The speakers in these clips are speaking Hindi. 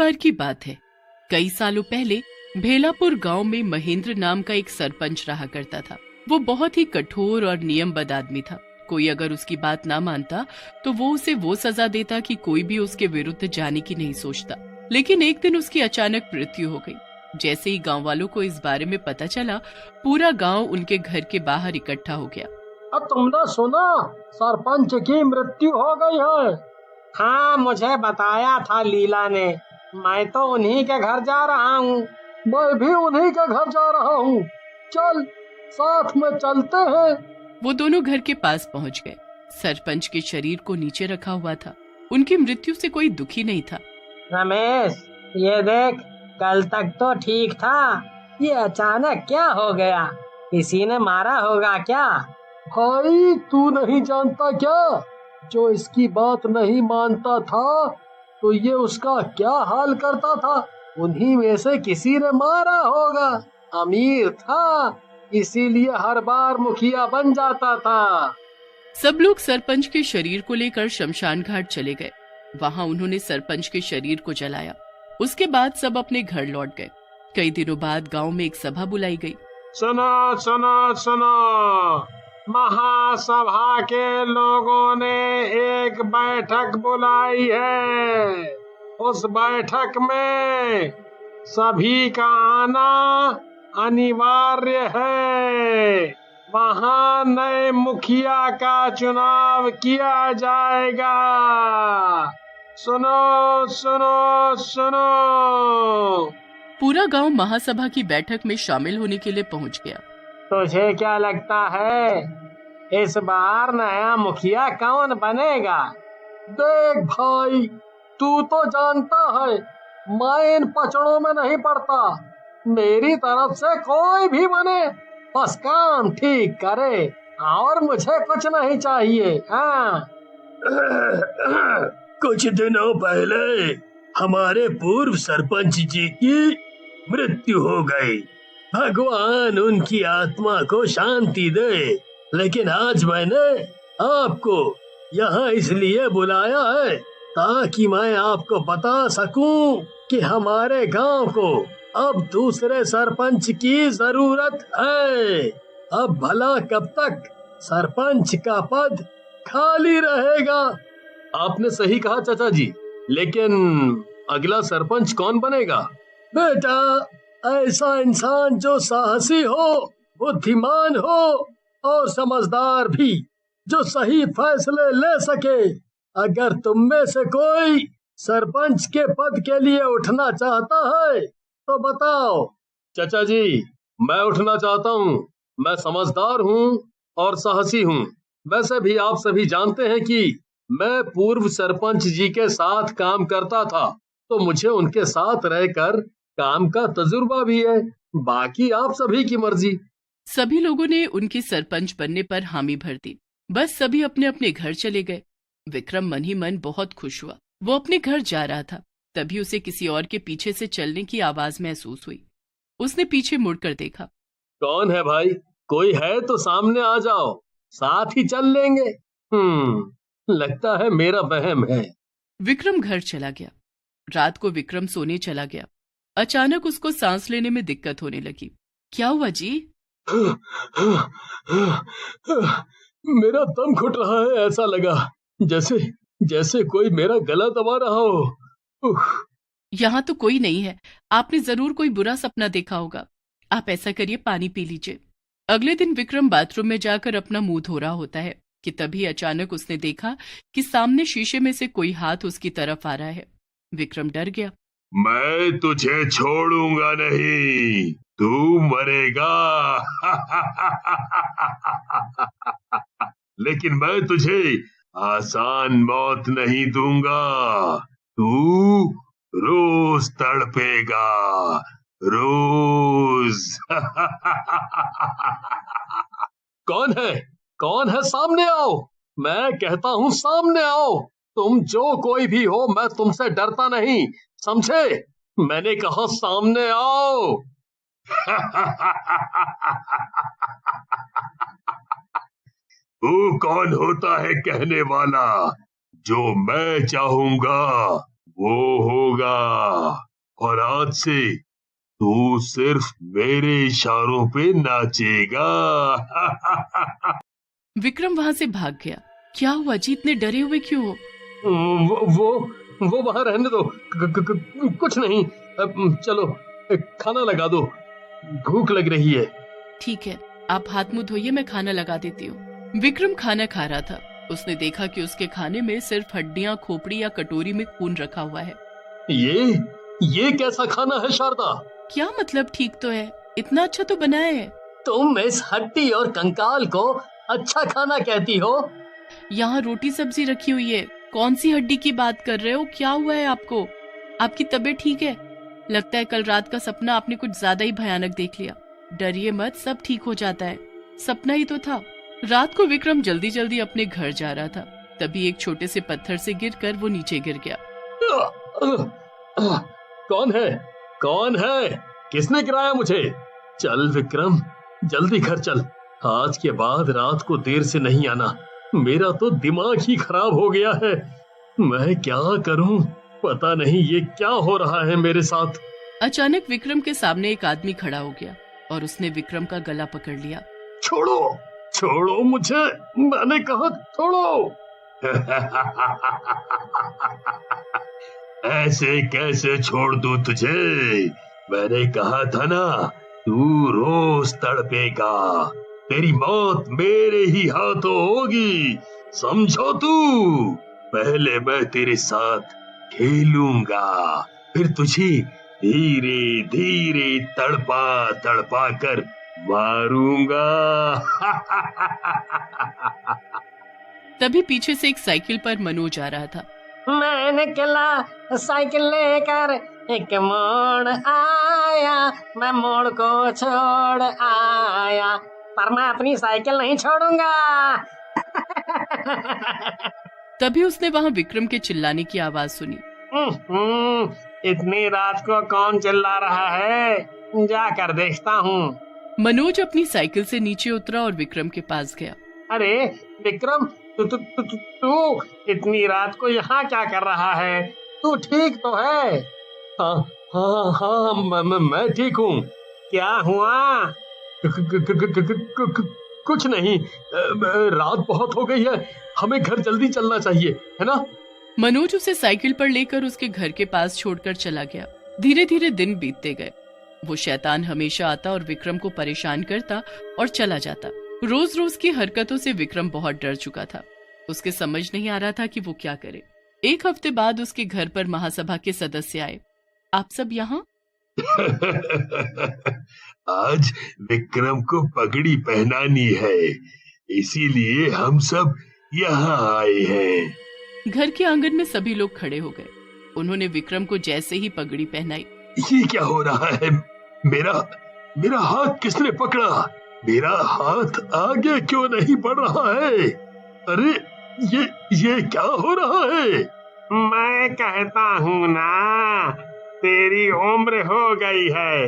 बार की बात है, कई सालों पहले भेलापुर गांव में महेंद्र नाम का एक सरपंच रहा करता था। वो बहुत ही कठोर और नियमबद्ध आदमी था। कोई अगर उसकी बात ना मानता तो वो उसे वो सजा देता कि कोई भी उसके विरुद्ध जाने की नहीं सोचता। लेकिन एक दिन उसकी अचानक मृत्यु हो गई। जैसे ही गांव वालों को इस बारे में पता चला, पूरा गांव उनके घर के बाहर इकट्ठा हो गया। अब तुमने सुना, सरपंच की मृत्यु हो गई है। हाँ, मुझे बताया था लीला ने। मैं तो उन्हीं के घर जा रहा हूँ। मैं भी उन्हीं के घर जा रहा हूँ। चल, साथ में चलते हैं। वो दोनों घर के पास पहुंच गए। सरपंच के शरीर को नीचे रखा हुआ था। उनकी मृत्यु से कोई दुखी नहीं था। रमेश, ये देख, कल तक तो ठीक था, ये अचानक क्या हो गया? किसी ने मारा होगा क्या? भाई, तू नहीं जानता क्या? जो इसकी बात नहीं मानता था तो ये उसका क्या हाल करता था? उन्हीं में से किसी ने मारा होगा। अमीर था, इसीलिए हर बार मुखिया बन जाता था। सब लोग सरपंच के शरीर को लेकर शमशान घाट चले गए। वहां उन्होंने सरपंच के शरीर को जलाया। उसके बाद सब अपने घर लौट गए। कई दिनों बाद गांव में एक सभा बुलाई गई। सुनो सुनो सुनो, महासभा के लोगों ने एक बैठक बुलाई है। उस बैठक में सभी का आना अनिवार्य है। वहाँ नए मुखिया का चुनाव किया जाएगा। सुनो सुनो सुनो। पूरा गांव महासभा की बैठक में शामिल होने के लिए पहुंच गया। तुझे क्या लगता है, इस बार नया मुखिया कौन बनेगा? देख भाई, तू तो जानता है मैं इन पचड़ों में नहीं पड़ता। मेरी तरफ से कोई भी बने, बस काम ठीक करे, और मुझे कुछ नहीं चाहिए। हाँ। कुछ दिनों पहले हमारे पूर्व सरपंच जी की मृत्यु हो गई। भगवान उनकी आत्मा को शांति दे। लेकिन आज मैंने आपको यहाँ इसलिए बुलाया है ताकि मैं आपको बता सकूं कि हमारे गांव को अब दूसरे सरपंच की जरूरत है। अब भला कब तक सरपंच का पद खाली रहेगा? आपने सही कहा चाचा जी, लेकिन अगला सरपंच कौन बनेगा? बेटा, ऐसा इंसान जो साहसी हो, बुद्धिमान हो और समझदार भी, जो सही फैसले ले सके। अगर तुम में से कोई सरपंच के पद के लिए उठना चाहता है तो बताओ। चाचा जी, मैं उठना चाहता हूँ। मैं समझदार हूँ और साहसी हूँ। वैसे भी आप सभी जानते हैं कि मैं पूर्व सरपंच जी के साथ काम करता था, तो मुझे उनके साथ रहकर काम का तजुर्बा भी है। बाकी आप सभी की मर्जी। सभी लोगों ने उनके सरपंच बनने पर हामी भर दी। बस सभी अपने अपने घर चले गए। विक्रम मन ही मन बहुत खुश हुआ। वो अपने घर जा रहा था, तभी उसे किसी और के पीछे से चलने की आवाज महसूस हुई। उसने पीछे मुड़कर देखा। कौन है भाई? कोई है तो सामने आ जाओ, साथ ही चल लेंगे। लगता है मेरा वहम है। विक्रम घर चला गया। रात को विक्रम सोने चला गया। अचानक उसको सांस लेने में दिक्कत होने लगी। क्या हुआ जी? मेरा दम घुट रहा है। ऐसा लगा जैसे जैसे कोई मेरा गला दबा रहा हो। यहाँ तो कोई नहीं है। आपने जरूर कोई बुरा सपना देखा होगा। आप ऐसा करिए, पानी पी लीजिए। अगले दिन विक्रम बाथरूम में जाकर अपना मुंह धो रहा होता है कि तभी अचानक उसने देखा कि सामने शीशे में से कोई हाथ उसकी तरफ आ रहा है। विक्रम डर गया। मैं तुझे छोड़ूंगा नहीं, तू मरेगा। लेकिन मैं तुझे आसान मौत नहीं दूंगा। तू रोज तड़पेगा, रोज। कौन है? कौन है? सामने आओ। मैं कहता हूँ सामने आओ। तुम जो कोई भी हो, मैं तुमसे डरता नहीं, समझे? मैंने कहा सामने आओ। तू कौन होता है कहने वाला? जो मैं चाहूंगा वो होगा, और आज से तू सिर्फ मेरे इशारों पे नाचेगा। विक्रम वहाँ से भाग गया। क्या हुआ जी, इतने डरे हुए क्यों हो? वो वहाँ रहने दो, कुछ नहीं। चलो खाना लगा दो, भूख लग रही है। ठीक है, आप हाथ मुंह धोइए, मैं खाना लगा देती हूँ। विक्रम खाना खा रहा था। उसने देखा कि उसके खाने में सिर्फ हड्डियां, खोपड़ी या कटोरी में खून रखा हुआ है। ये कैसा खाना है शारदा? क्या मतलब, ठीक तो है, इतना अच्छा तो बनाया है। तुम इस हड्डी और कंकाल को अच्छा खाना कहती हो? यहाँ रोटी सब्जी रखी हुई है, कौन सी हड्डी की बात कर रहे हो? क्या हुआ है आपको? आपकी तबीयत ठीक है? लगता है कल रात का सपना आपने कुछ ज्यादा ही भयानक देख लिया। डरिए मत, सब ठीक हो जाता है, सपना ही तो था। रात को विक्रम जल्दी जल्दी अपने घर जा रहा था, तभी एक छोटे से पत्थर से गिरकर वो नीचे गिर गया। कौन है? किसने गिराया मुझे? चल विक्रम, जल्दी घर चल। आज के बाद रात को देर से नहीं आना। मेरा तो दिमाग ही खराब हो गया है। मैं क्या करूं? पता नहीं ये क्या हो रहा है मेरे साथ। अचानक विक्रम के सामने एक आदमी खड़ा हो गया और उसने विक्रम का गला पकड़ लिया। छोड़ो मुझे, मैंने कहा छोड़ो। ऐसे कैसे छोड़ दूं तुझे? मैंने कहा था ना, तू रोज तड़पेगा। तेरी मौत मेरे ही हाथों होगी, समझो तू। पहले मैं तेरे साथ खेलूंगा, फिर तुझे धीरे धीरे तड़पा तड़पा कर मारूंगा। तभी पीछे से एक साइकिल पर मनोज आ रहा था। मैं निकला साइकिल लेकर, एक मोड़ आया, मैं मोड़ को छोड़ आया, पर मैं अपनी साइकिल नहीं छोड़ूंगा। तभी उसने वहाँ विक्रम के चिल्लाने की आवाज सुनी। इतनी रात को कौन चिल्ला रहा है? जाकर देखता हूँ। मनोज अपनी साइकिल से नीचे उतरा और विक्रम के पास गया। अरे विक्रम, तू इतनी रात को यहाँ क्या कर रहा है? तू ठीक तो है? हाँ, मैं ठीक हूँ। क्या हुआ? कुछ नहीं, रात बहुत हो गई है, हमें घर जल्दी चलना चाहिए, है ना? मनोज उसे साइकिल पर लेकर उसके घर के पास छोड़कर चला गया। धीरे धीरे दिन बीतते गए। वो शैतान हमेशा आता और विक्रम को परेशान करता और चला जाता। रोज रोज की हरकतों से विक्रम बहुत डर चुका था। उसके समझ नहीं आ रहा था कि वो क्या करे। एक हफ्ते बाद उसके घर पर महासभा के सदस्य आए। आप सब यहाँ? आज विक्रम को पगड़ी पहनानी है, इसीलिए हम सब यहाँ आए हैं। घर के आंगन में सभी लोग खड़े हो गए। उन्होंने विक्रम को जैसे ही पगड़ी पहनाई। ये क्या हो रहा है? मेरा हाथ किसने पकड़ा? मेरा हाथ आगे क्यों नहीं बढ़ रहा है? अरे ये क्या हो रहा है? मैं कहता हूँ ना, तेरी उम्र हो गई है,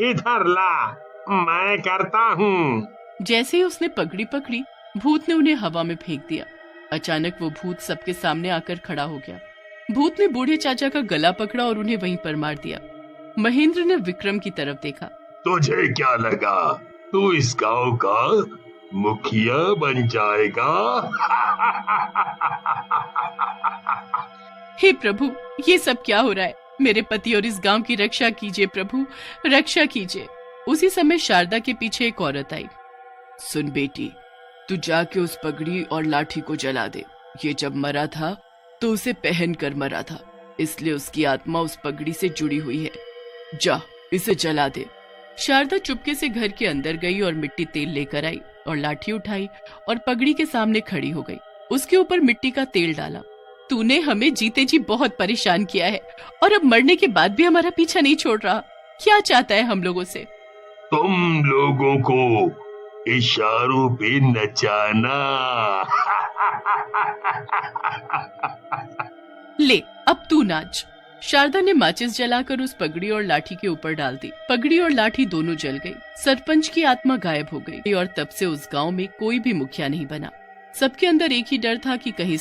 इधर ला, मैं करता हूँ। जैसे ही उसने पगड़ी पकड़ी, भूत ने उन्हें हवा में फेंक दिया। अचानक वो भूत सबके सामने आकर खड़ा हो गया। भूत ने बूढ़े चाचा का गला पकड़ा और उन्हें वहीं पर मार दिया। महेंद्र ने विक्रम की तरफ देखा। तुझे क्या लगा, तू इस गांव का मुखिया बन जाएगा? हे प्रभु, ये सब क्या हो रहा है? मेरे पति और इस गांव की रक्षा कीजिए प्रभु, रक्षा कीजिए। उसी समय शारदा के पीछे एक औरत आई। सुन बेटी, तू जाके उस पगड़ी और लाठी को जला दे। ये जब मरा था तो उसे पहन कर मरा था, इसलिए उसकी आत्मा उस पगड़ी से जुड़ी हुई है। जा, इसे जला दे। शारदा चुपके से घर के अंदर गई और मिट्टी तेल लेकर आई और लाठी उठाई और पगड़ी के सामने खड़ी हो गई। उसके ऊपर मिट्टी का तेल डाला। तूने हमें जीते जी बहुत परेशान किया है और अब मरने के बाद भी हमारा पीछा नहीं छोड़ रहा। क्या चाहता है हम लोगों से? तुम लोगों को इशारों पे नचाना। ले, अब तू नाच। शारदा ने माचिस जलाकर उस पगड़ी और लाठी के ऊपर डाल दी। पगड़ी और लाठी दोनों जल गई। सरपंच की आत्मा गायब हो गई और तब से उस गांव में कोई भी मुखिया नहीं बना। सबके अंदर एक ही डर था कि कहीं